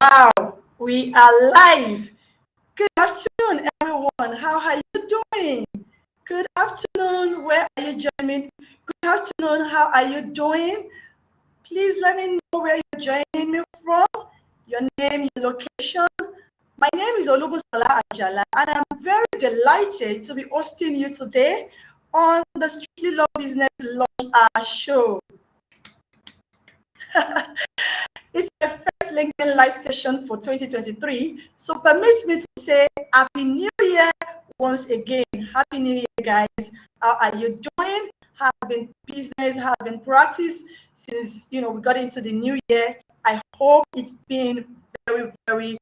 Wow, we are live. Good afternoon, everyone. How are you doing? Good afternoon. Where are you joining me? Good afternoon. How are you doing? Please let me know where you're joining me from, your name, your location. My name is Olubusola Ajala, and I'm very delighted to be hosting you today on the Strictly Law Business Launch Show. It's my first LinkedIn live session for 2023. So permit me to say Happy New Year once again. Happy New Year, guys. How are you doing? How has been business? How has been practice since we got into the new year? I hope it's been very, very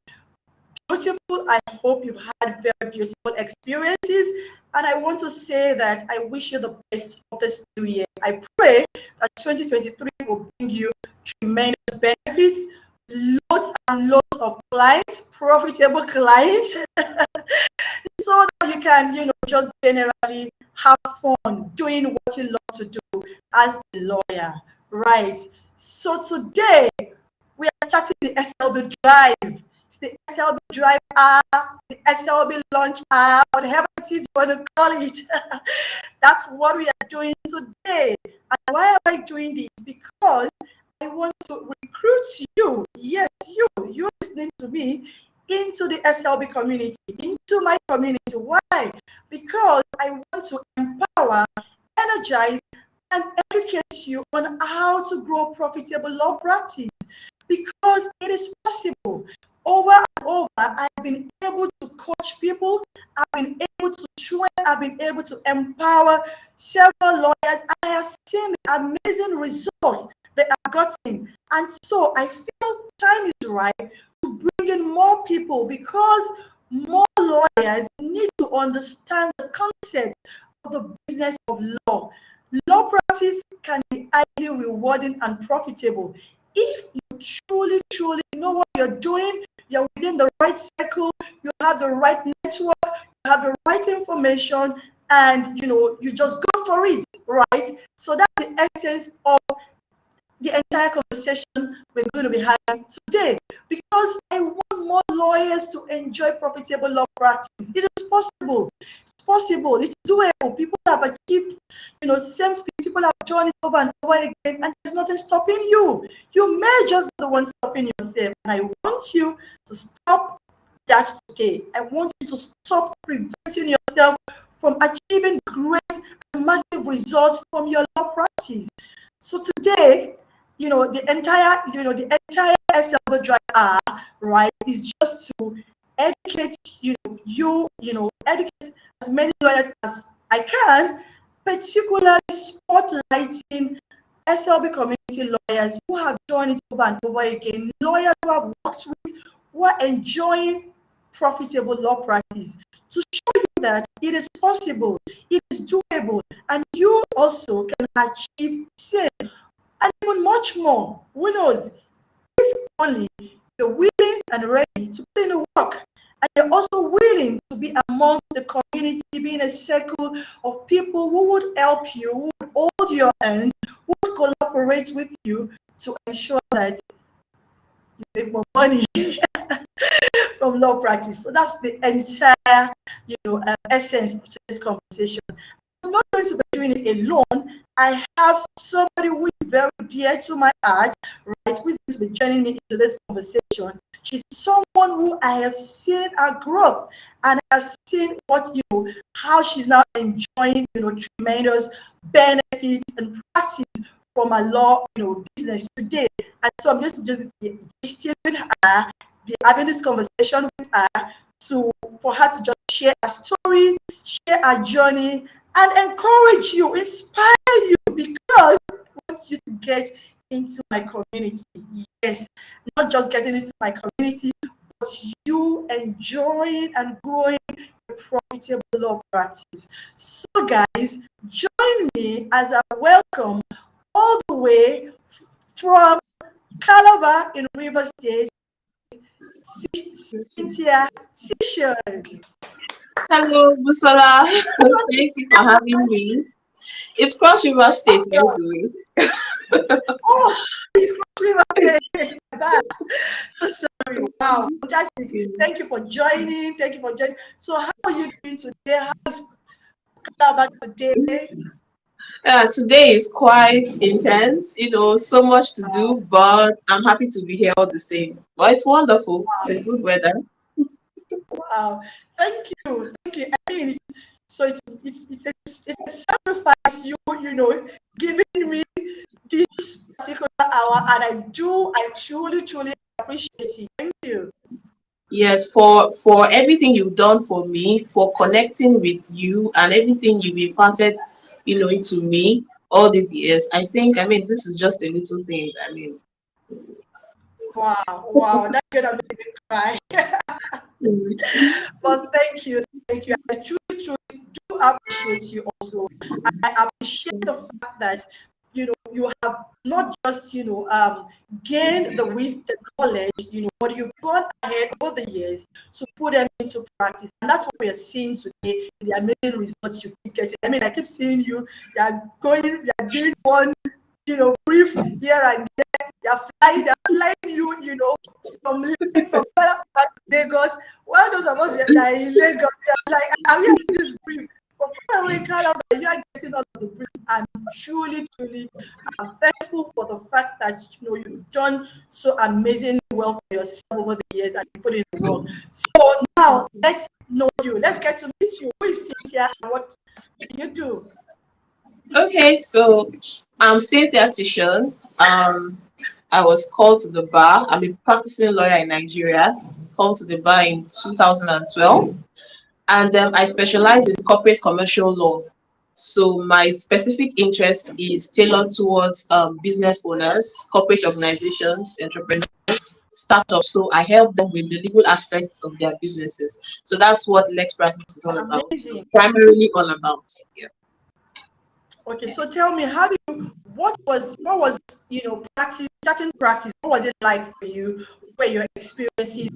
beautiful. I hope you've had very beautiful experiences. And I want to say that I wish you the best of this new year. I pray that 2023 will bring you tremendous benefits, loads and loads of clients, profitable clients, so that you can, just generally have fun doing what you love to do as a lawyer, right? So today we are starting the SLB Drive. It's the SLB Drive the SLB Launch whatever it is you want to call it. That's what we are doing today. And why am I doing this? Because I want to recruit you, yes, you listening to me, into the SLB community, into my community. Why? Because I want to empower, energize, and educate you on how to grow profitable law practice. Because it is possible. Over and over, I've been able to coach people, I've been able to train, I've been able to empower several lawyers. I have seen the amazing results they have gotten. And so I feel time is right to bring in more people, because more lawyers need to understand the concept of the business of law. Law practice can be highly rewarding and profitable if you truly know what you're doing. You're within the right circle, you have the right network, you have the right information, and you just go for it, right? So that's the essence of the entire conversation we're going to be having today, because I want more lawyers to enjoy profitable law practice. It is possible. It's possible. It's doable. People have achieved, same thing. People have done it over and over again, and there's nothing stopping you. You may just be the one stopping yourself. And I want you to stop that today. I want you to stop preventing yourself from achieving great and massive results from your law practice. So today, the entire SLB Drive right, is just to educate educate as many lawyers as I can, particularly spotlighting SLB community lawyers who have done it over and over again, lawyers who have worked with, who are enjoying profitable law practice, to show you that it is possible, it is doable, and you also can achieve same and even much more. Who knows? If only you're willing and ready to put in the work, and you're also willing to be among the community, be in a circle of people who would help you, who would hold your hand, who would collaborate with you to ensure that you make more money from law practice. So that's the entire, essence of today's conversation. I'm not going to be doing it alone. I have somebody who is very dear to my heart, right, who is going to be joining me into this conversation. She's someone who I have seen her growth, and I have seen how she's now enjoying, tremendous benefits and practice from a law, business today. And so I'm just be with her, be having this conversation with her, for her to just share her story, share her journey, and encourage you, inspire you, because I want you to get into my community. Yes, not just getting into my community, but you enjoying and growing a profitable law practice. So guys, join me as I welcome all the way from Calabar in River State, Cynthia Tishon. Hello, Busola. Thank you for having me. It's Cross River State, by the way. Oh, sorry, Cross River State. So sorry. fantastic. Thank you for joining. Thank you for joining. So how are you doing today? How is Calabar today? Today is quite intense, so much to do, but I'm happy to be here all the same. But it's wonderful. It's a good weather. Wow. Thank you. Thank you. I mean, it's a sacrifice giving me this particular hour, and I truly appreciate it. Thank you. Yes, for everything you've done for me, for connecting with you and everything you've imparted, into me all these years. I mean, this is just a little thing. I mean, Wow, that's gonna make me cry. But thank you. I truly do appreciate you also. I appreciate the fact that you have not just gained the wisdom, the knowledge, but you've gone ahead over the years to put them into practice, and that's what we are seeing today in the amazing results you keep getting. I mean, I keep seeing you you are doing one brief here and there. They're flying you, from back to Lagos. While those of us that are in Lagos, they're like, are we at this brief? But far away, Canada, you are getting all of the brief. And truly, I'm thankful for the fact that you've done so amazingly well for yourself over the years and you put in the work. So now let's know you. Let's get to meet you. Who is Cynthia and what do you do? okay, so I'm Cynthia Tishon. I was called to the bar. I'm a practicing lawyer in Nigeria, called to the bar in 2012. And I specialize in corporate commercial law. So my specific interest is tailored towards business owners, corporate organizations, entrepreneurs, startups. So I help them with the legal aspects of their businesses. So that's what Lex Practice is all about. Amazing. Primarily all about. Yeah. Okay, so tell me, what was practice, starting practice? What was it like for you? What were your experiences?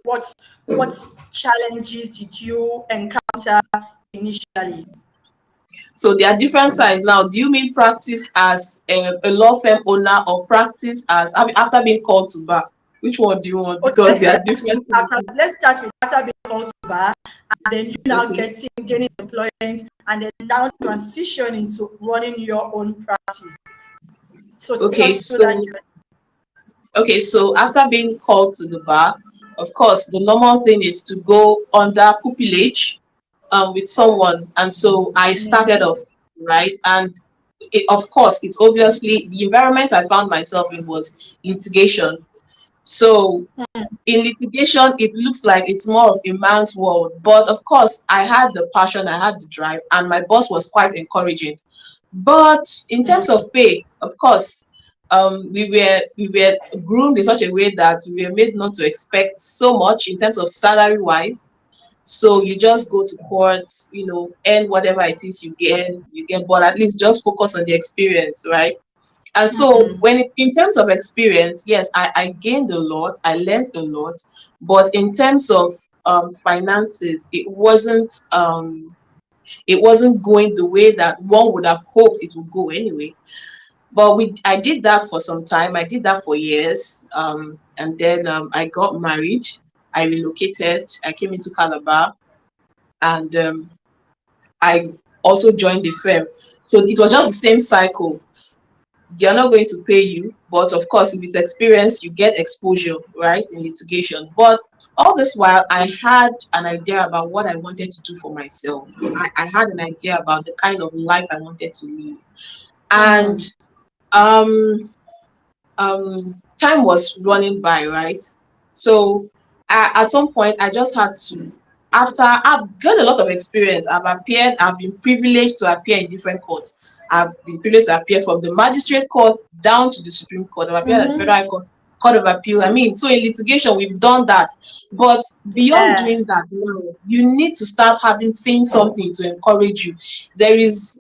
What challenges did you encounter initially? So there are different sides now. Do you mean practice as a law firm owner or practice as after being called to bar? Which one do you want? Because there are different things. Let's start with after being called to bar, and then you now Okay. gaining employment, and then now transition into running your own practice. So take Okay, us through that so journey. okay, so after being called to the bar, of course, the normal thing is to go under pupillage with someone, and so I started off right, and of course, it's obviously the environment I found myself in was litigation. So in litigation, it looks like it's more of a man's world. But of course, I had the passion, I had the drive, and my boss was quite encouraging. But in terms of pay, of course, we were groomed in such a way that we were made not to expect so much in terms of salary wise. So you just go to courts, earn whatever it is you get, but at least just focus on the experience, right? And so in terms of experience, yes, I gained a lot, I learned a lot, but in terms of finances, it wasn't going the way that one would have hoped it would go anyway. But I did that for some time. I did that for years, and then I got married. I relocated. I came into Calabar, and I also joined the firm. So it was just the same cycle. They're not going to pay you, but of course, if it's experience, you get exposure, right, in litigation. But all this while, I had an idea about what I wanted to do for myself. I had an idea about the kind of life I wanted to live, and um, time was running by, right? So at some point, I just had to. After I've got a lot of experience, I've been privileged to appear in different courts. I've been privileged to appear from the magistrate court down to the Supreme Court. I've appeared at the Federal Court, Court of Appeal. I mean, so in litigation, we've done that. But beyond Yeah. doing that, you need to start seeing something to encourage you. There is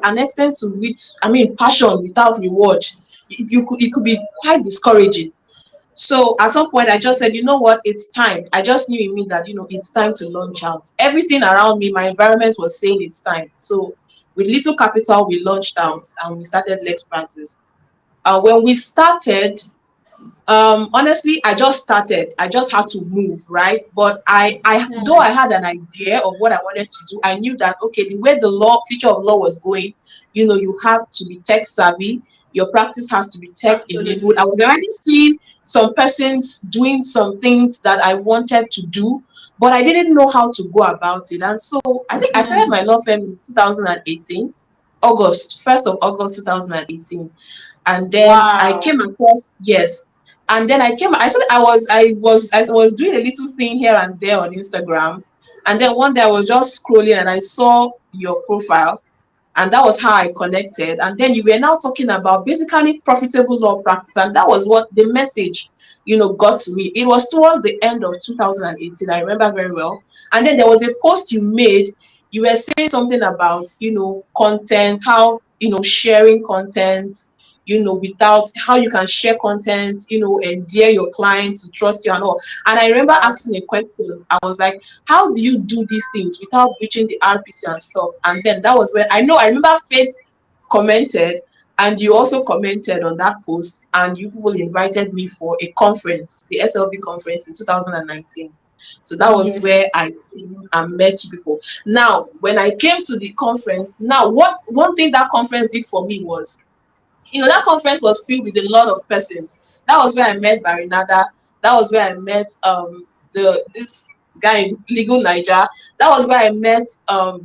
an extent to which, I mean, passion without reward, it could be quite discouraging. So at some point, I just said, you know what, it's time. I just knew in me that, it's time to launch out. Everything around me, my environment was saying it's time. So with little capital, we launched out and we started Lex Practice. When we started, Honestly, I just started. I just had to move, right? But though I had an idea of what I wanted to do, I knew that okay, the way the future of law was going, you have to be tech savvy. Your practice has to be tech enabled. I Absolutely. was already seeing some persons doing some things that I wanted to do, but I didn't know how to go about it. And so I think I started my law firm in 2018, August, 1st of August 2018. And then I Wow. came across, yes, and then I was doing a little thing here and there on Instagram, and then one day I was just scrolling and I saw your profile, and that was how I connected. And then you were now talking about basically profitable law practice, and that was what the message got to me. It was towards the end of 2018, I remember very well. And then there was a post you made. You were saying something about content, how sharing content, without how you can share content, endear your clients to trust you and all. And I remember asking a question. I was like, how do you do these things without breaching the RPC and stuff? And then that was when I remember Faith commented, and you also commented on that post, and you people invited me for a conference, the SLB conference in 2019. So that was Yes. where I came and met you people. Now, when I came to the conference, now what one thing that conference did for me was, that conference was filled with a lot of persons. That was where I met Barinada. That was where I met this guy in Legal Niger. That was where I met the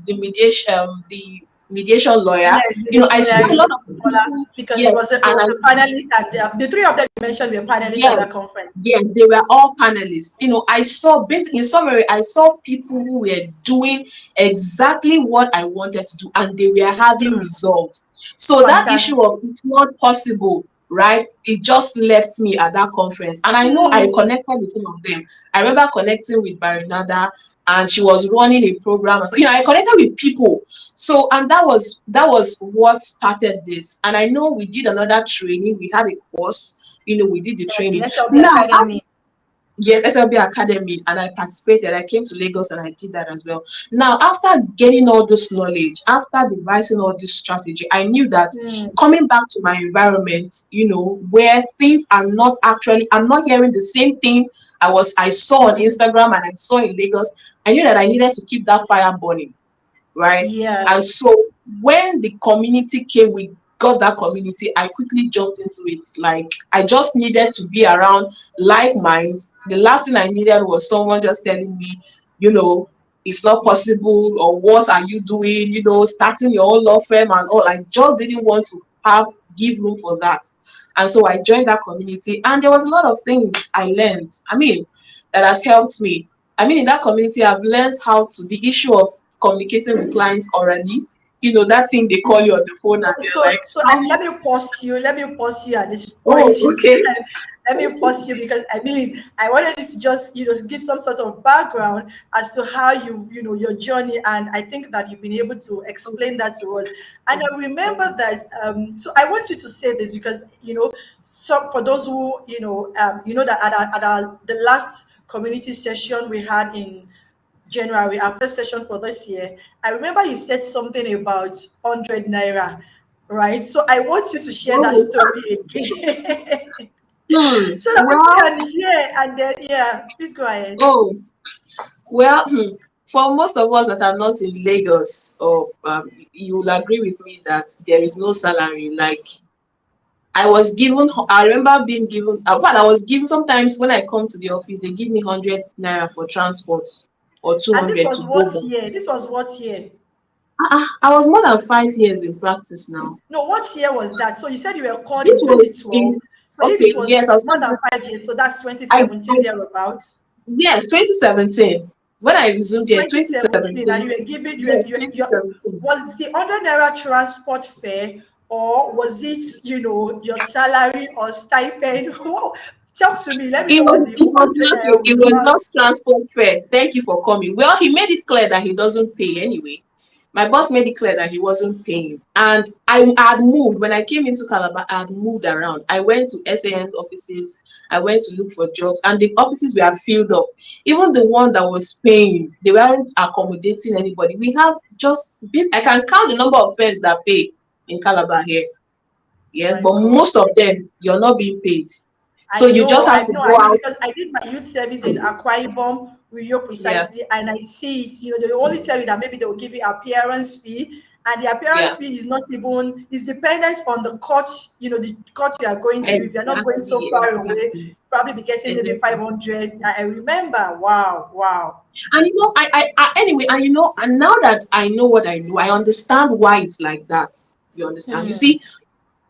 mediation lawyer. Yes, the I saw a missionary lot of people. because Yes, it and was a panelist at the three of them you mentioned were panelists at yes, that conference. yes, they were all panelists. I saw, basically, in summary, I saw people who were doing exactly what I wanted to do, and they were having results. So that issue Fantastic. of it's not possible, right? It just left me at that conference, and I know I Hmm. connected with some of them. I remember connecting with Barinada, and she was running a program, and so I connected with people. So, and that was what started this. And I know we did another training. We had a course. We did the Yeah, the training. SLB Now, Academy. yes, SLB Academy, and I participated. I came to Lagos and I did that as well. Now, after getting all this knowledge, after devising all this strategy, I knew that Hmm. coming back to my environment, where things are not actually, I'm not hearing the same thing I saw on Instagram and I saw in Lagos. I knew that I needed to keep that fire burning, right? Yeah. And so when the community came, we got that community, I quickly jumped into it. Like, I just needed to be around like minds. The last thing I needed was someone just telling me, it's not possible, or what are you doing, starting your own law firm and all. I just didn't want to give room for that. And so I joined that community, and there was a lot of things I learned. I mean, that has helped me. I mean, in that community, I've learned how to, the issue of communicating with clients orally. That thing they call you on the phone So, and they're so, like, so how? let me pause you. Let me pause you at this Oh, point in okay. time. Let me pause you because I mean I wanted you to just give some sort of background as to how your journey, and I think that you've been able to explain that to us. And I remember that. So I want you to say this because some for those who that at our the last community session we had in January, our first session for this year, I remember you said something about 100 naira, right? So I want you to share that Oh, story again so that people well, can hear and then, yeah, please go ahead. oh, well, for most of us that are not in Lagos, or you will agree with me that there is no salary. Like, I remember being given, in fact, I was given, sometimes when I come to the office, they give me 100 naira for transport, or And this 200 was to go what back. year? This was what year? I was more than 5 years in practice now. No, what year was that? So you said you were called in This was 2012. in, So if okay, it was yes, I was more talking than about, 5 years, so that's I, 2017 thereabouts. yes, 2017. When I resumed here, 2017, and 2017. you were giving Yes, 2017. was the 100 naira transport fare, or was it your salary or stipend? Whoa, talk to me, let me It know was what the it was 100 not naira it was was about. not transport fare. Thank you for coming. Well, he made it clear that he doesn't pay anyway. My boss made it clear that he wasn't paying. And I had moved. When I came into Calabar, I had moved around. I went to SAN's offices. I went to look for jobs, and the offices were filled up. Even the one that was paying, they weren't accommodating anybody. We have just this. I can count the number of firms that pay in Calabar here. Yes, My but God. most of them, you're not being paid. So you just have to I go know out. because I did my youth service in Akwa Ibom, Uyo Yeah, precisely, and I see it. They only tell you that maybe they will give you appearance fee, and the appearance yeah, fee is not even is dependent on the court. The court you are going to. If you're not going so exactly, far away, exactly, probably be getting maybe exactly. 500. I remember. Wow, wow. And anyway, and and now that I know what I know, I understand why it's like that. You understand? You Hmm. see,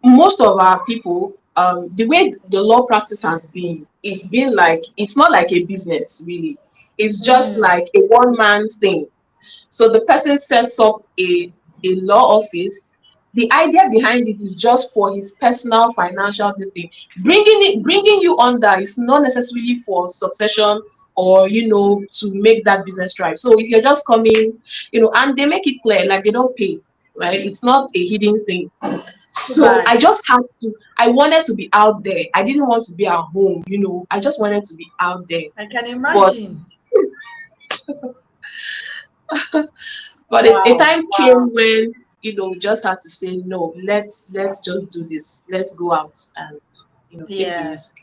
most of our people, the way the law practice has been, it's been like it's not like a business really. It's just Hmm. like a one man's thing. So the person sets up a law office. The idea behind it is just for his personal financial this thing. Bringing you under is not necessarily for succession or to make that business thrive. So if you're just coming, and they make it clear, like they don't pay, right? It's not a hidden thing. So Right. I just had to, I wanted to be out there. I didn't want to be at home, I just wanted to be out there. I can But imagine. but a Wow. time Wow. came when we just had to say no. Let's just do this. Let's go out and take the Yeah. risk.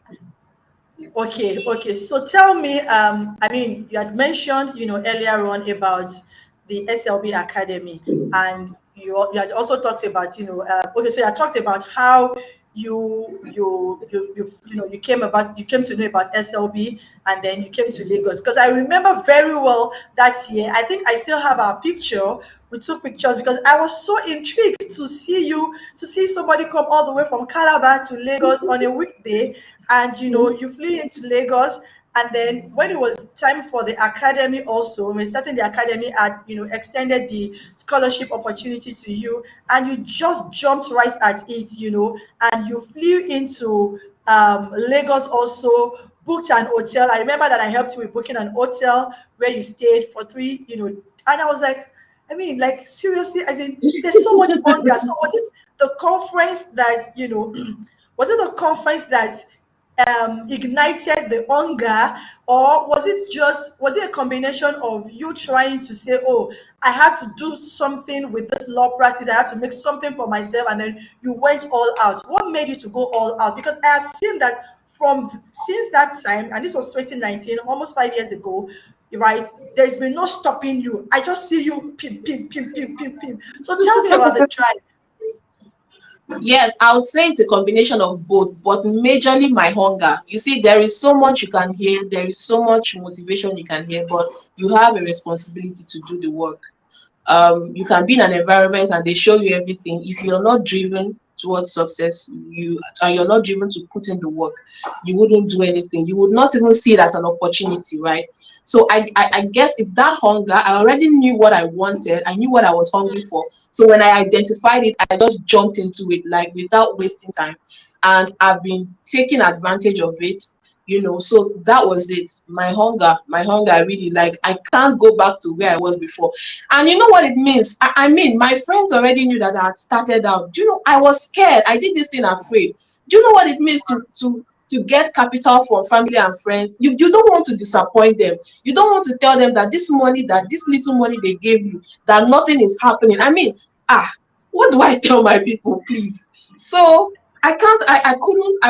Okay, okay. So tell me, I mean, you had mentioned, earlier on about the SLB Academy, and you had also talked about, okay, so you had talked about how you came to know about SLB, and then you came to Lagos. Because I remember very well that year. I think I still have our picture. We took pictures because I was so intrigued to see somebody come all the way from Calabar to Lagos on a weekday, and you flew into Lagos. And then when it was time for the academy, also when we starting the academy, had extended the scholarship opportunity to you, and you just jumped right at it, and you flew into Lagos, also booked an hotel. I remember that I helped you with booking an hotel where you stayed for three, and I was like, I mean, like, seriously, as in, there's so much hunger. So was it the conference that, was it the conference that ignited the hunger, or was it a combination of you trying to say, oh, I have to do something with this law practice, I have to make something for myself, and then you went all out? What made you to go all out? Because I have seen that from since that time, and this was 2019, almost 5 years ago, right? There's been no stopping you. I just see you pim pim pim pim pim pim. So tell me about the drive. Yes, I would say it's a combination of both, but majorly my hunger. You see, there is so much you can hear, there is so much motivation you can hear, but you have a responsibility to do the work. You can be in an environment and they show you everything. If you're not driven towards success, you're not driven to put in the work, you wouldn't do anything. You would not even see it as an opportunity, right? So I guess it's that hunger. I already knew what I wanted, I knew what I was hungry for. So when I identified it, I just jumped into it, like, without wasting time, and I've been taking advantage of it. So that was it. My hunger, I really, like, I can't go back to where I was before. And you know what it means? I mean, my friends already knew that I had started out. Do you know, I was scared. I did this thing afraid. Do you know what it means to get capital from family and friends? You don't want to disappoint them. You don't want to tell them that this little money they gave you, that nothing is happening. I mean, what do I tell my people, please? So I can't, I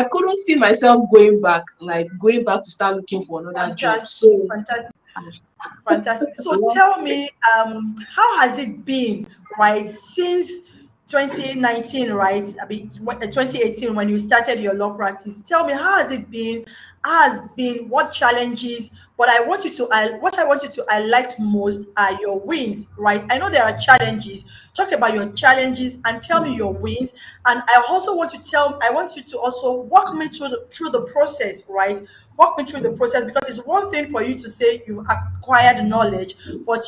couldn't see myself going back to start looking for another job. Fantastic, So fantastic. Fantastic. So tell me, how has it been, right, since 2019, right? I mean, 2018 when you started your law practice. Tell me, how has it been? How has been what challenges? What I want you to highlight most are your wins, right? I know there are challenges. Talk about your challenges and tell me your wins. And I want you to also walk me through the process, right? Walk me through the process, because it's one thing for you to say you acquired knowledge, but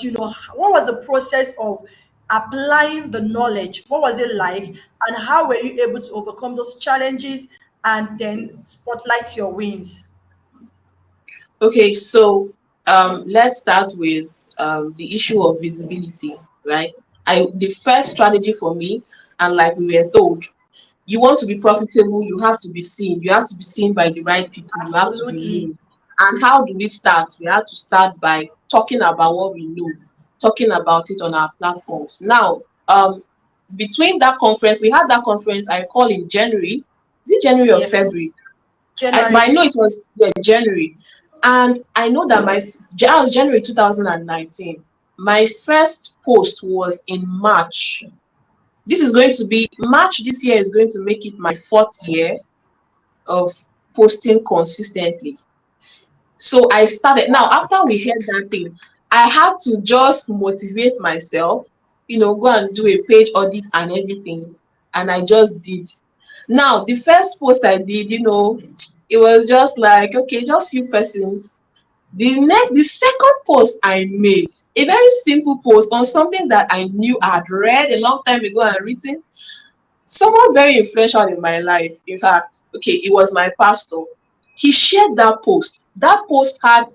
what was the process of applying the knowledge? What was it like, and how were you able to overcome those challenges and then spotlight your wins? okay, so let's start with the issue of visibility, right? The first strategy for me, and like we were told, you want to be profitable, you have to be seen. You have to be seen by the right people. You have to be Absolutely. known. And how do we start? We have to start by talking about what we know, talking about it on our platforms. Now, between that conference, we had that conference, I recall, in January. Is it January or Yes, February? But I January. know it was January. And I know that I was January 2019. My first post was in March. This is going to be March this year is going to make it my 4th year of posting consistently. So I started. Now, after we heard that thing, I had to just motivate myself, go and do a page audit and everything. And I just did. Now, the first post I did, it was just like, okay, just few persons. The second post I made, a very simple post on something that I knew I had read a long time ago and written. Someone very influential in my life, in fact, okay, it was my pastor. He shared that post. That post had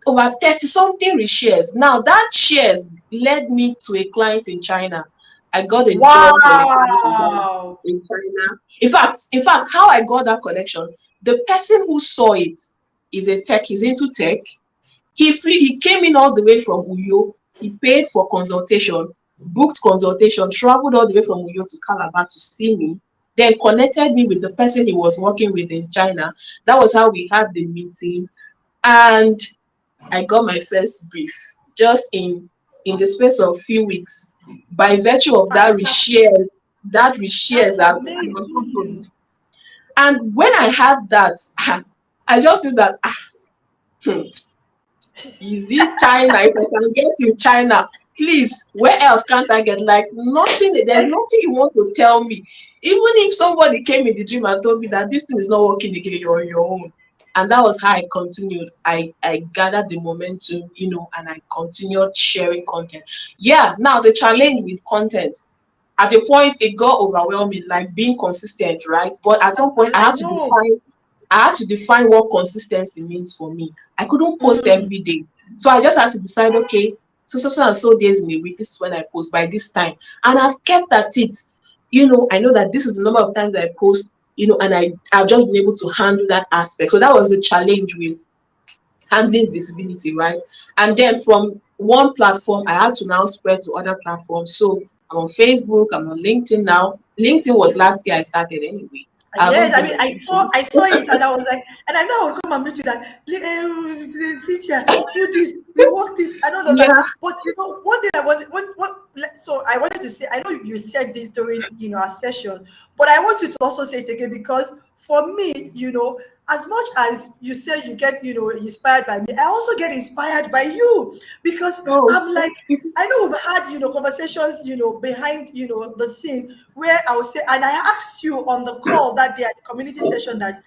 over 30 something reshares. Now that shares led me to a client in China. I got a job from a client Wow. in China. In fact, how I got that connection, the person who saw it is he's into tech. He came in all the way from Uyo. He paid for consultation, booked consultation, traveled all the way from Uyo to Calabar to see me, then connected me with the person he was working with in China. That was how we had the meeting. And I got my first brief just in the space of few weeks by virtue of that reshares, That's that I was amazing. offered. And when I had that, I just knew that is it China? If I can get in China, please, where else can't I get? Like nothing, there's nothing you want to tell me. Even if somebody came in the dream and told me that this thing is not working again, you're on your own. And that was how I continued. I gathered the momentum, and I continued sharing content. Yeah, now the challenge with content, at a point it got overwhelming, like being consistent, right? But at some point I know. I had to define what consistency means for me. I couldn't post Mm. every day. So I just had to decide, okay, so and so days in a week, this is when I post by this time. And I've kept at it. I know that this is the number of times I post, and I've just been able to handle that aspect. So that was the challenge with handling visibility, right? And then from one platform, I had to now spread to other platforms. So I'm on Facebook, I'm on LinkedIn now. LinkedIn was last year I started anyway. I haven't Yes, I been mean, on LinkedIn. I saw it, and I was like, and I know I would come and meet you that, Cynthia, do this, we work this, I don't know that. Yeah. But one thing I wanted, so I wanted to say, I know you said this during, our session, but I want you to also say it again because for me, as much as you say you get, inspired by me, I also get inspired by you because Oh, I'm like, I know we've had, conversations, behind, the scene where I would say, and I asked you on the call that day at the community session that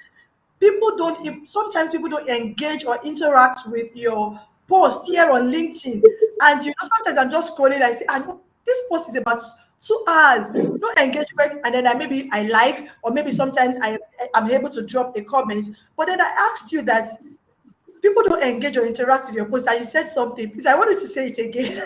sometimes people don't engage or interact with your post here on LinkedIn. And, sometimes I'm just scrolling and I say, I know this post is about 2 hours, no engagement. And then maybe I like, or maybe sometimes I'm able to drop a comment. But then I asked you that people don't engage or interact with your post, and you said something. Please, I wanted to say it again.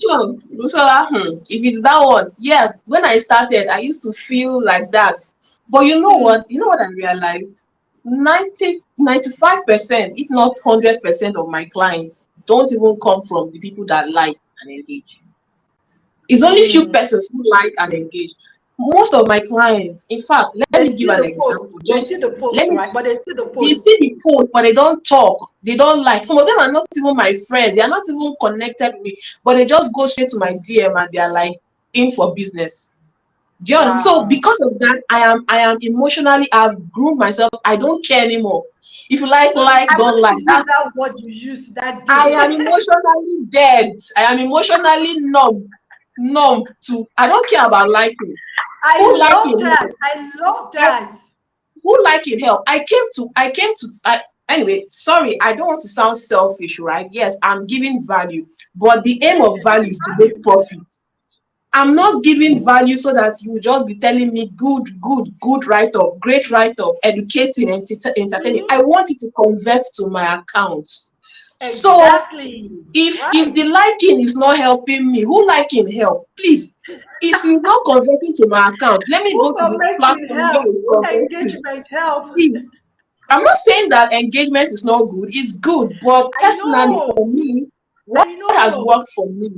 sure. Lusola, if it's that one, yeah, when I started, I used to feel like that. But you know Mm. what? You know what I realized? 95%, if not 100% of my clients don't even come from the people that like and engage. It's only few Mm. persons who like and engage. Most of my clients, in fact, let They me give see an the post. example. They see Just the post, let me right? But they see the They post. see the post, but they don't talk. They don't like. Some of them are not even my friends. They are not even connected with me, but they just go straight to my DM and they are like in for business. Do you understand? So Wow. because of that, I am emotionally. I've groomed myself. I don't care anymore. If you like, Okay, I don't wanted like. to use that word you used that I day. am emotionally dead. I am emotionally numb. Numb to. I don't care about liking. Who I love liking that. help? I love that. Who liking help? Anyway, sorry, I don't want to sound selfish, right? Yes, I'm giving value, but the aim Yes, of you're value giving is to make value. profit. I'm not giving value so that you will just be telling me good write up, great write up, educating, entertaining. Mhm. I want it to convert to my account. So Exactly. if Right. the liking is not helping me, who liking help? Please, if it's not converting to my account, let me Who go to the commenting platform where help? it's Who converting. engagement help? Please. I'm not saying that engagement is not good. It's good, but I personally know. for me, what I has know. worked for me?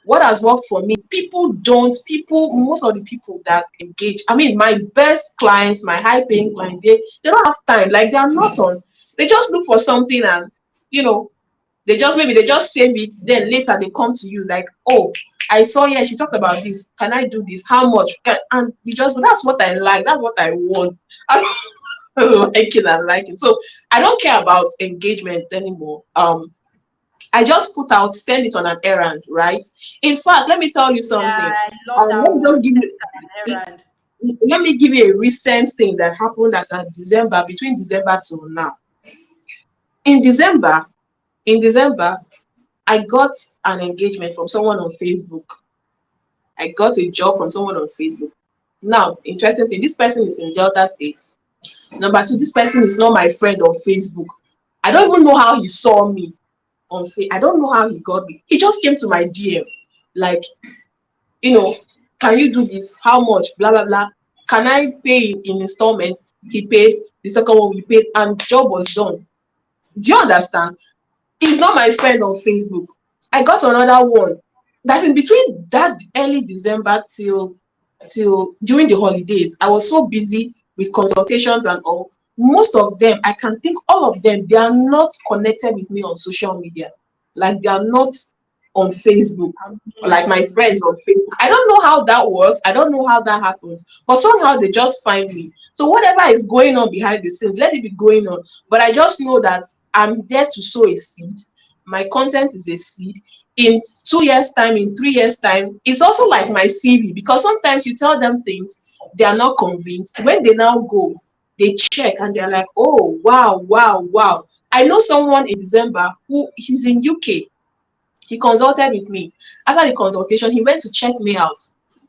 what has worked for me, most of the people that engage, I mean, my best clients, my high paying clients, they don't have time. Like, they are not on, they just look for something and, you know, maybe they just save it. Then later they come to you like, oh, I saw, yeah, she talked about this. Can I do this? How much? And you just, that's what I like. That's what I want. I don't like it and like it. So I don't care about engagements anymore. I just put out, send it on an errand, right? In fact, let me tell you Yeah, something. I love that Let me one. just give Send you, it on an errand. let me give you a recent thing that happened as of December, between December till now. In December, in December, I got an engagement from someone on Facebook. I got a job from someone on Facebook. Now, interesting thing, this person is in Delta State. Number two, this person is not my friend on Facebook. I don't even know how he saw me on Facebook. I don't know how he got me. He just came to my DM, like, you know, can you do this? How much? Blah blah blah. Can I pay in installments? He paid. The second one we paid, and job was done. Do you understand? He's not my friend on Facebook. I got another one. That's in between that early December till during the holidays. I was so busy with consultations and all. Most of them, I can think all of them, they are not connected with me on social media. Like, they are not on Facebook, like my Amazing. friends on Facebook. I don't know how that works. I don't know how that happens. But somehow they just find me. So whatever is going on behind the scenes, let it be going on. But I just know that I'm there to sow a seed. My content is a seed. In 2 years' time, in 3 years' time, it's also like my CV, because sometimes you tell them things, they are not convinced. When they now go, they check and they're like, oh, wow, wow, wow. I know someone in December who he's in UK. He consulted with me. After the consultation, he went to check me out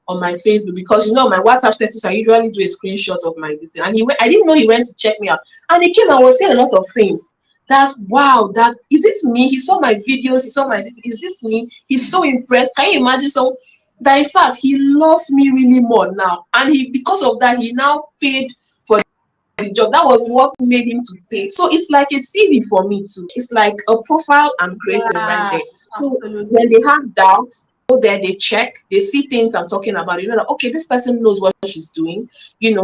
on my Facebook, because my WhatsApp status, I usually do a screenshot of my visit. And I didn't know he went to check me out. And he came and was saying a lot of things. That, wow, that is it me? He saw my videos, he saw my, is this me? He's so impressed. Can you imagine? So that, in fact, he loves me really more now. And because of that, he now paid for the job. That was what made him to pay. So it's like a CV for me too. It's like a profile I'm creating right Yeah, there. So when absolutely. they have doubts, go there, they check, they see things I'm talking about. That, okay, this person knows what she's doing.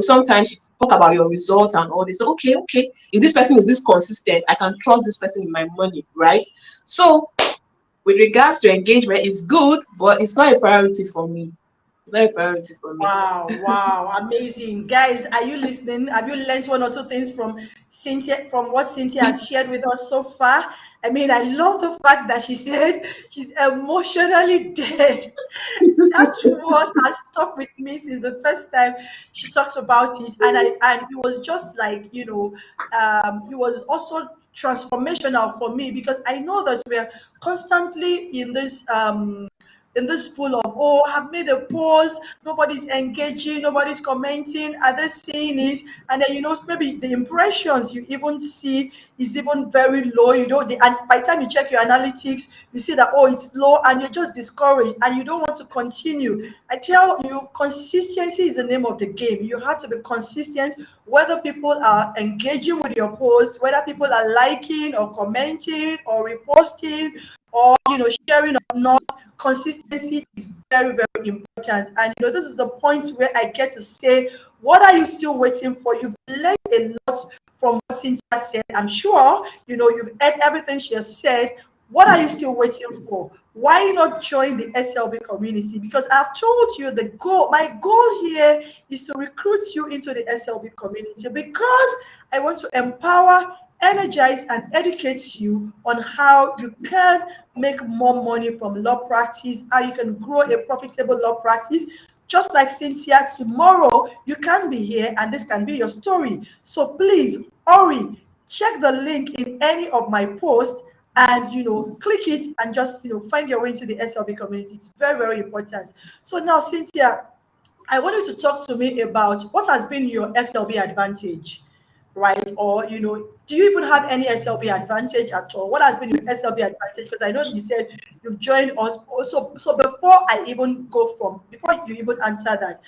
Sometimes you talk about your results and all this. Okay, okay. If this person is this consistent, I can trust this person with my money, right? So with regards to engagement, it's good, but it's not a priority for me. It's not a priority for me. Wow, wow, amazing. Guys, are you listening? Have you learned one or two things from Cynthia, from what Cynthia has shared with us so far? I mean, I love the fact that she said she's emotionally dead. That's what has stuck with me since the first time she talks about it. And it was just like, it was also transformational for me, because I know that we're constantly in this pool of, oh, I've made a post, nobody's engaging, nobody's commenting, are they seeing it? And then, maybe the impressions you even see is even very low. And by the time you check your analytics, you see that, oh, it's low, and you're just discouraged and you don't want to continue. I tell you, consistency is the name of the game. You have to be consistent, whether people are engaging with your post, whether people are liking or commenting or reposting or sharing or not. Consistency is very, very important. And this is the point where I get to say, what are you still waiting for? You've learned a lot from what Cynthia said. I'm sure you've heard everything she has said. What are you still waiting for? Why not join the SLB community? Because I've told you my goal here is to recruit you into the SLB community, because I want to empower, energize, and educate you on how you can make more money from law practice, how you can grow a profitable law practice. Just like Cynthia, tomorrow you can be here and this can be your story. So please hurry, check the link in any of my posts and click it and just find your way into the SLB community. It's very, very important. So now, Cynthia, I want you to talk to me about what has been your SLB advantage, right? Or, do you even have any SLB advantage at all? What has been your SLB advantage? Because I know you said you've joined us. So before you even answer that,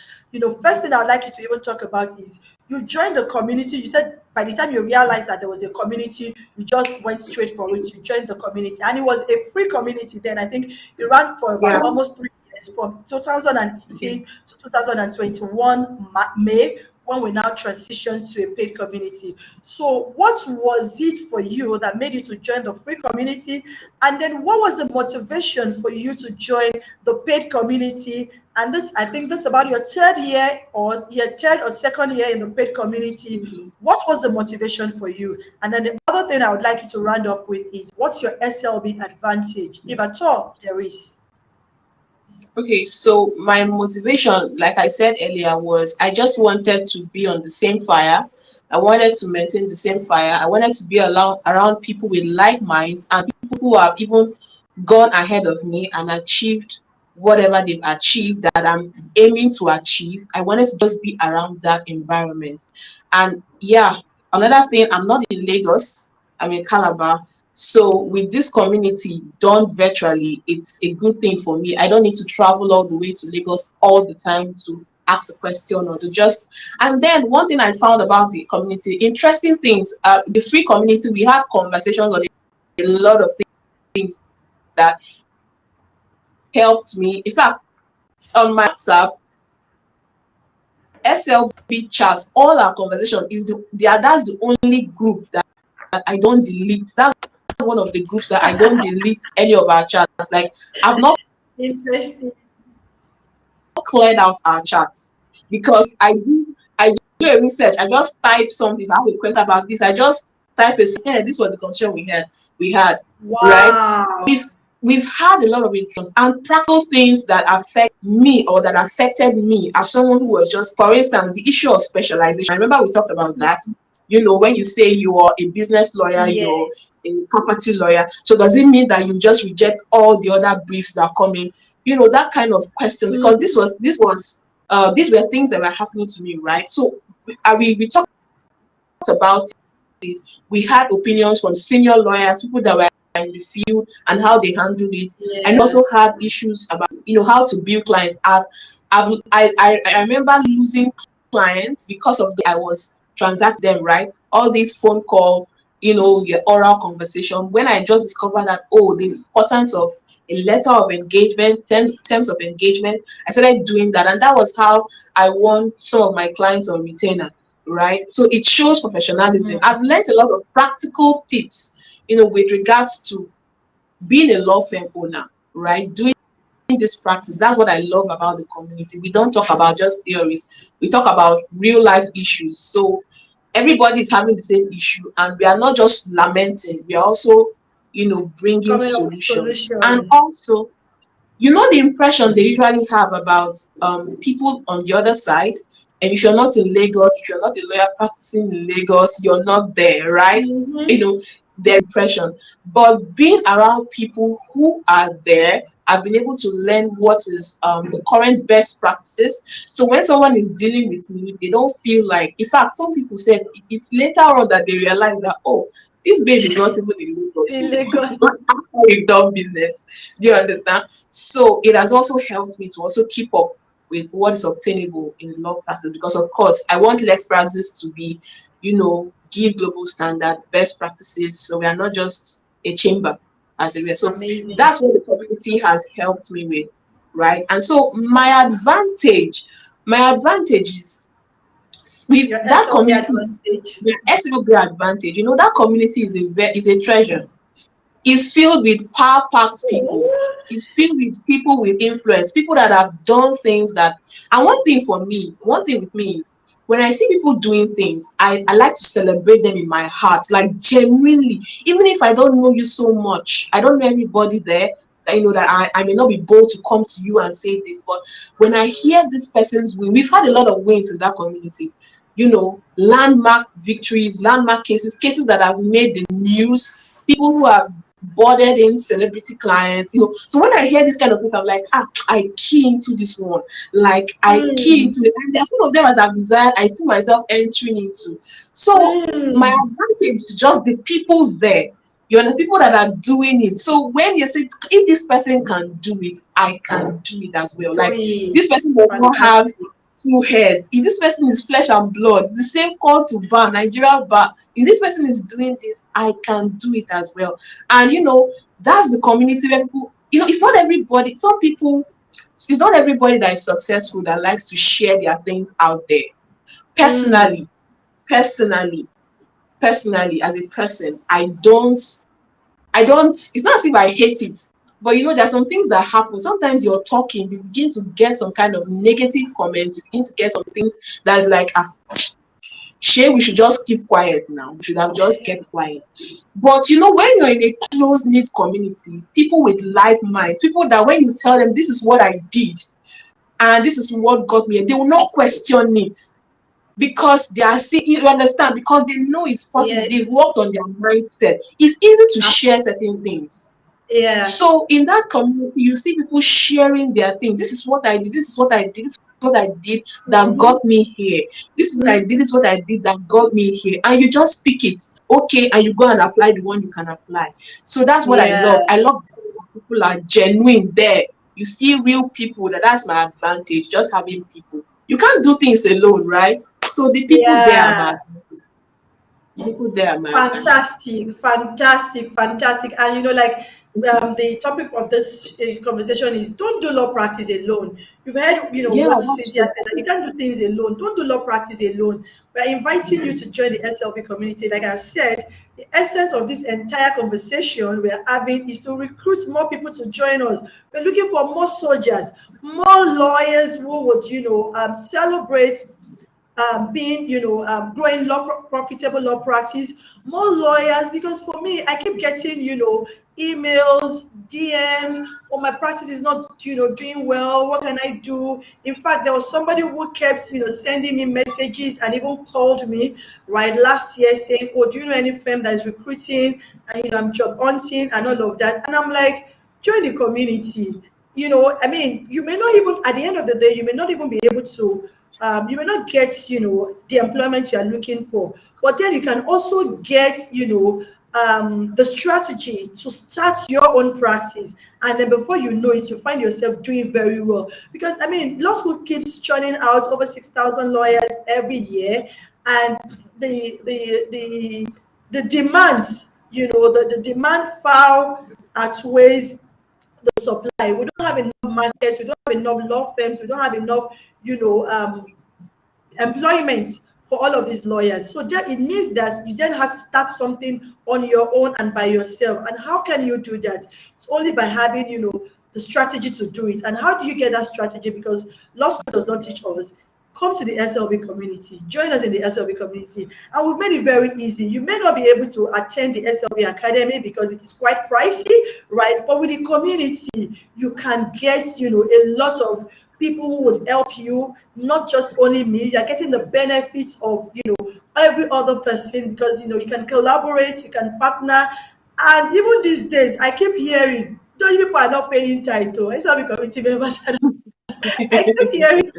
first thing I would like you to even talk about is you joined the community. You said by the time you realized that there was a community, you just went straight for it. You joined the community, and it was a free community then. I think it ran for Yeah. about almost 3 years, from 2018 to 2021 May, when we now transitioned to a paid community. So, what was it for you that made you to join the free community? And then, what was the motivation for you to join the paid community? And this, I think, this about your third year, or your third or second year in the paid community. What was the motivation for you? And then the other thing I would like you to round up with is, what's your SLB advantage, if at all there is? Okay, so my motivation, like I said earlier, was I just wanted to be on the same fire. I wanted to maintain the same fire. I wanted to be around people with like minds and people who have even gone ahead of me and achieved whatever they've achieved that I'm aiming to achieve. I wanted to just be around that environment. And yeah, another thing, I'm not in Lagos, I'm in Calabar. So with this community done virtually, it's a good thing for me. I don't need to travel all the way to Lagos all the time to ask a question or to just. And then one thing I found about the community, interesting things. The free community, we had conversations on a lot of things that helped me. In fact, on my WhatsApp, SLB chats, all our conversation is that's the only group that I don't delete. That's one of the groups that I don't delete any of our chats. Like, I've not Interesting. cleared out our chats because I do a research. I just type something. If I have a question about this, I just type a this was the conversation we had, right? Wow. We've had a lot of interest and practical things that affect me or that affected me as someone who was just, for instance, the issue of specialization. I remember we talked about that. You know, when you say you are a business lawyer, Yeah. you're a property lawyer, so does it mean that you just reject all the other briefs that come in? You know, that kind of question, because these were things that were happening to me, right? So we talked about it. We had opinions from senior lawyers, people that were in the field, and how they handled it. Yeah. And also had issues about, how to build clients. I remember losing clients because of I was transacting them, right? All these phone call, your oral conversation. When I just discovered that, the importance of a letter of engagement, terms of engagement, I started doing that, and that was how I won some of my clients on retainer, right? So it shows professionalism. I've learned a lot of practical tips, with regards to being a law firm owner, right? Doing this practice. That's what I love about the community. We don't talk about just theories. We talk about real life issues. So everybody is having the same issue, and we are not just lamenting. We are also, bringing Coming up with solutions. And solutions. also, the impression they usually have about people on the other side. And if you're not in Lagos, if you're not a lawyer practicing in Lagos, you're not there, right? Their impression. But being around people who are there, I've been able to learn what is the current best practices. So when someone is dealing with me, they don't feel like, in fact, some people said it's later on that they realize that, this babe is not even in Lagos. In Lagos. It's not after we've done business. Do you understand? So it has also helped me to also keep up with what is obtainable in law practice, because of course I want lex practice to be, give global standard best practices, so we are not just a chamber as a way. So Amazing. that's what the community has helped me with, right? And so my advantage is with Your that SLB community, advantage. the SLB advantage. That community is a treasure. It's filled with power-packed people. It's filled with people with influence, people that have done things that. And one thing with me is, when I see people doing things, I like to celebrate them in my heart, like genuinely. Even if I don't know you so much, I don't know everybody there. That I may not be bold to come to you and say this, but when I hear this person's win, we've had a lot of wins in that community. Landmark victories, landmark cases that have made the news. People who have boarded in celebrity clients, So when I hear this kind of things, I'm like, I key into this one. Like, I key into it. And there are some of them that I've desired, I see myself entering into. So my advantage is just the people there. You're the people that are doing it. So when you say, if this person can do it, I can do it as well. Like, this person does not have two heads. If this person is flesh and blood, it's the same call to bar, Nigeria bar. If this person is doing this, I can do it as well. And that's the community where people, it's not everybody. Some people, it's not everybody that is successful that likes to share their things out there. Mm. Personally, personally, personally, as a person, I don't, it's not as if I hate it, but there are some things that happen. Sometimes you're talking, you begin to get some kind of negative comments, you begin to get some things that's like, Shay, we should just keep quiet now. We should have just kept quiet. But when you're in a close knit community, people with like minds, people that when you tell them this is what I did and this is what got me, they will not question it because they are seeing, you understand, because they know it's possible. They've Yes. worked on their mindset. It's easy to share certain things. Yeah. So in that community, you see people sharing their things. This is what I did. This is what I did. This is what I did that Mm-hmm. got me here. This is what I did. This is what I did that got me here. And you just pick it, okay, and you go and apply the one you can apply. So that's what I Yeah. love. I love people are genuine there. You see real people. That's my advantage. Just having people. You can't do things alone, right? So the people there are Yeah. my people there are my advantage. Fantastic, fantastic, fantastic. And the topic of this conversation is don't do law practice alone. You've heard, Yeah, what that's Cynthia true. said, that you can't do things alone. Don't do law practice alone. We're inviting you to join the SLB community. Like I've said, the essence of this entire conversation we're having is to recruit more people to join us. We're looking for more soldiers, more lawyers who would, celebrate being, growing profitable law practice, more lawyers. Because for me, I keep getting, emails, DMs, oh, my practice is not, doing well. What can I do? In fact, there was somebody who kept, sending me messages and even called me right last year saying, oh, do you know any firm that is recruiting? And, I'm job hunting and all of that. And I'm like, join the community. I mean, you may not even, at the end of the day, you may not even be able to you may not get, the employment you are looking for, but then you can also get, the strategy to start your own practice. And then before you know it, you find yourself doing very well. Because, I mean, law school keeps churning out over 6,000 lawyers every year. And the demands, the demand far outweighs the supply. We don't have enough markets, we don't have enough law firms, we don't have enough, employment for all of these lawyers. So then it means that you then have to start something on your own and by yourself. And how can you do that? It's only by having, the strategy to do it. And how do you get that strategy? Because law school does not teach us. Come to the SLB community, join us in the SLB community, and we've made it very easy. You may not be able to attend the SLB Academy because it is quite pricey, right? But with the community, you can get, a lot of people who would help you, not just only me. You're getting the benefits of, every other person, because, you can collaborate, you can partner. And even these days, I keep hearing, those people are not paying title. SLB community members are I keep hearing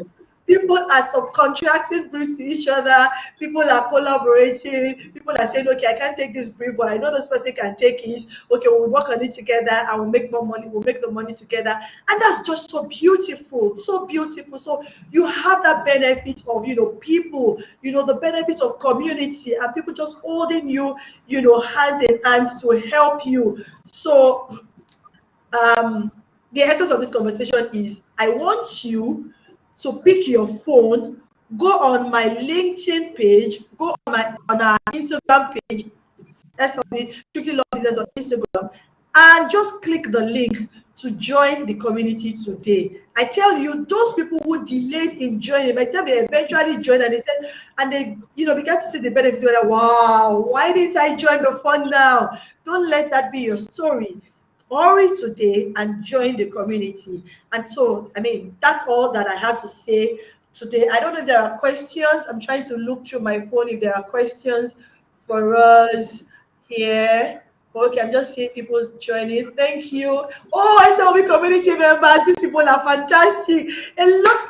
people are subcontracting briefs to each other, people are collaborating, people are saying, okay, I can't take this brief, but I know this person can take it. Okay, we'll work on it together and we'll make more money, we'll make the money together. And that's just so beautiful, so beautiful. So you have that benefit of, people, the benefit of community and people just holding you, hands in hands to help you. So um, the essence of this conversation is I want you to pick your phone, go on my LinkedIn page, go on our Instagram page, SLB Strictly Law Business on Instagram, and just click the link to join the community today. I tell you, those people who delayed in joining, by the time they eventually joined and they said, and they, began to see the benefits, they're like, wow, why didn't I join before now? Don't let that be your story. Hurry today and join the community. And so, I mean, that's all that I have to say today. I don't know if there are questions. I'm trying to look through my phone if there are questions for us here. Okay, I'm just seeing people joining. Thank you. Oh, SLB community members. These people are fantastic.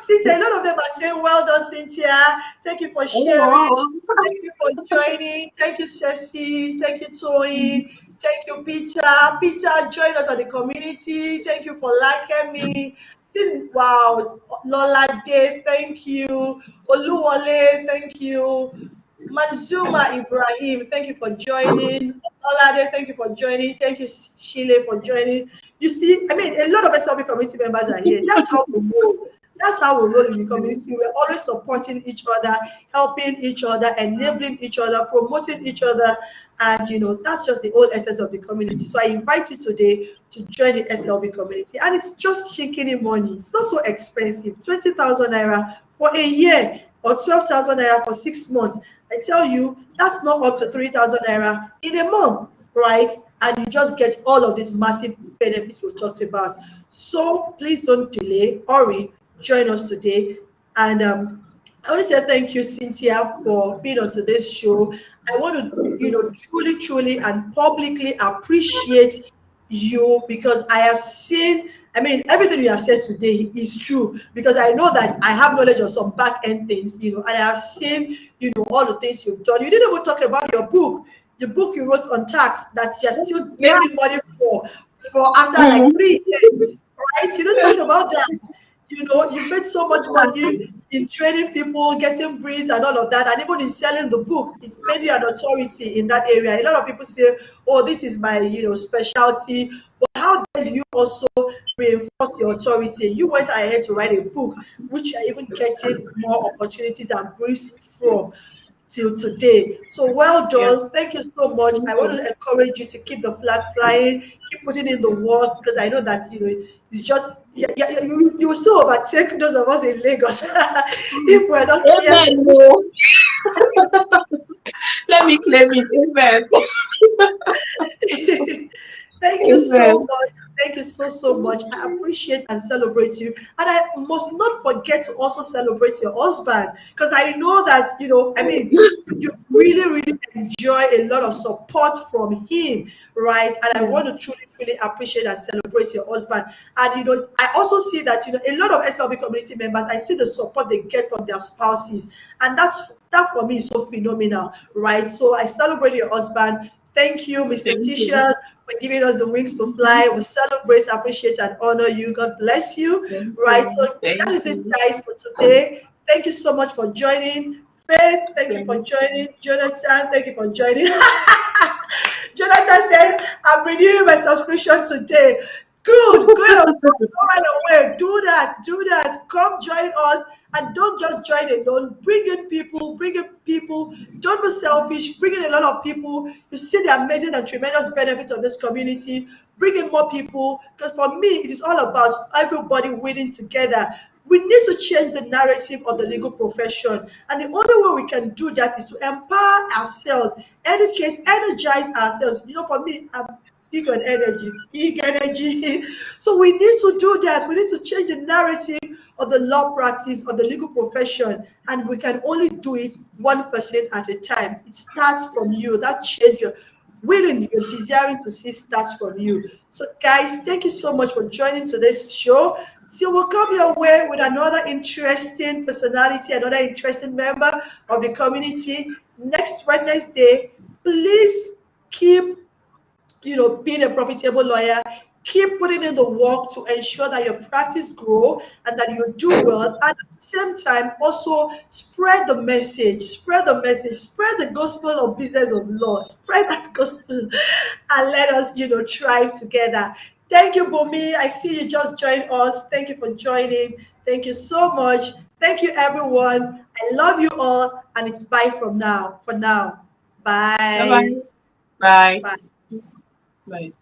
Cynthia, a lot of them are saying, well done, Cynthia. Thank you for sharing. Oh, Thank you for joining. Thank you, Ceci. Thank you, Toy. Thank you, Peter. Peter, join us at the community. Thank you for liking me. Wow, Lola Day, thank you. Oluwole, thank you. Manzuma Ibrahim, thank you for joining. Olade, thank you for joining. Thank you, Sheila, for joining. You see, I mean, a lot of SLB community members are here. That's how we roll. That's how we roll in the community. We're always supporting each other, helping each other, enabling each other, promoting each other. And, that's just the whole essence of the community. So I invite you today to join the SLB community. And it's just shaking money. It's not so expensive. 20,000 naira for a year or 12,000 naira for 6 months. I tell you, that's not up to 3,000 naira in a month, right? And you just get all of these massive benefits we talked about. So please don't delay, hurry, join us today. And I want to say thank you, Cynthia, for being on today's show. I want to, truly, truly and publicly appreciate you because I have seen, I mean, everything you have said today is true because I know that I have knowledge of some back end things, and I have seen, all the things you've done. You didn't even talk about your book, the book you wrote on tax that you're still making money for after like 3 years, right? You didn't talk about that. You made so much money in training people, getting breeze and all of that, and even in selling the book, it's made you an authority in that area. A lot of people say, "Oh, this is my, specialty." But how then do you also reinforce your authority? You went ahead to write a book, which you're even getting more opportunities and breeze from till today. So well Yeah. done. Thank you so much. I want to encourage you to keep the flag flying, keep putting in the work because I know that it's just you will still overtake those of us in Lagos if we're not careful. Amen. No. Let me claim it. Amen. Thank you so Amen. much. Thank you so much. I appreciate and celebrate you. And I must not forget to also celebrate your husband because I know that, I mean, you really, really enjoy a lot of support from him, right? And I want to truly, truly appreciate and celebrate your husband. And, I also see that, a lot of SLB community members, I see the support they get from their spouses. And that for me is so phenomenal, right? So I celebrate your husband. Thank you, Mr. Thank you. Tisha, for giving us the wings to fly. We celebrate, appreciate, and honor you. God bless you. Thank Right. you. So that Thank is it, you. guys, for today. Thank you so much for joining. Faith, thank you for Thank joining. Jonathan, thank you for joining. Jonathan said, I'm renewing my subscription today. Good, go right away. Do that, do that. Come join us and don't just join alone. Bring in people, bring in people. Don't be selfish. Bring in a lot of people. You see the amazing and tremendous benefits of this community. Bring in more people because for me, it is all about everybody winning together. We need to change the narrative of the legal profession. And the only way we can do that is to empower ourselves, educate, energize ourselves. For me, I'm big on energy, big energy. So we need to do that. We need to change the narrative of the law practice of the legal profession. And we can only do it 1% at a time. It starts from you. That change you're willing, you're desiring to see starts from you. So guys, thank you so much for joining today's show. So we'll come your way with another interesting personality, another interesting member of the community next Wednesday. Please keep, being a profitable lawyer. Keep putting in the work to ensure that your practice grow and that you do well. And at the same time, also spread the message, spread the gospel of business of law, spread that gospel, and let us, thrive together. Thank you, Bumi. I see you just joined us. Thank you for joining. Thank you so much. Thank you, everyone. I love you all, and it's bye from now. For now, you. Bye bye. bye. Bye. Bye. Bye.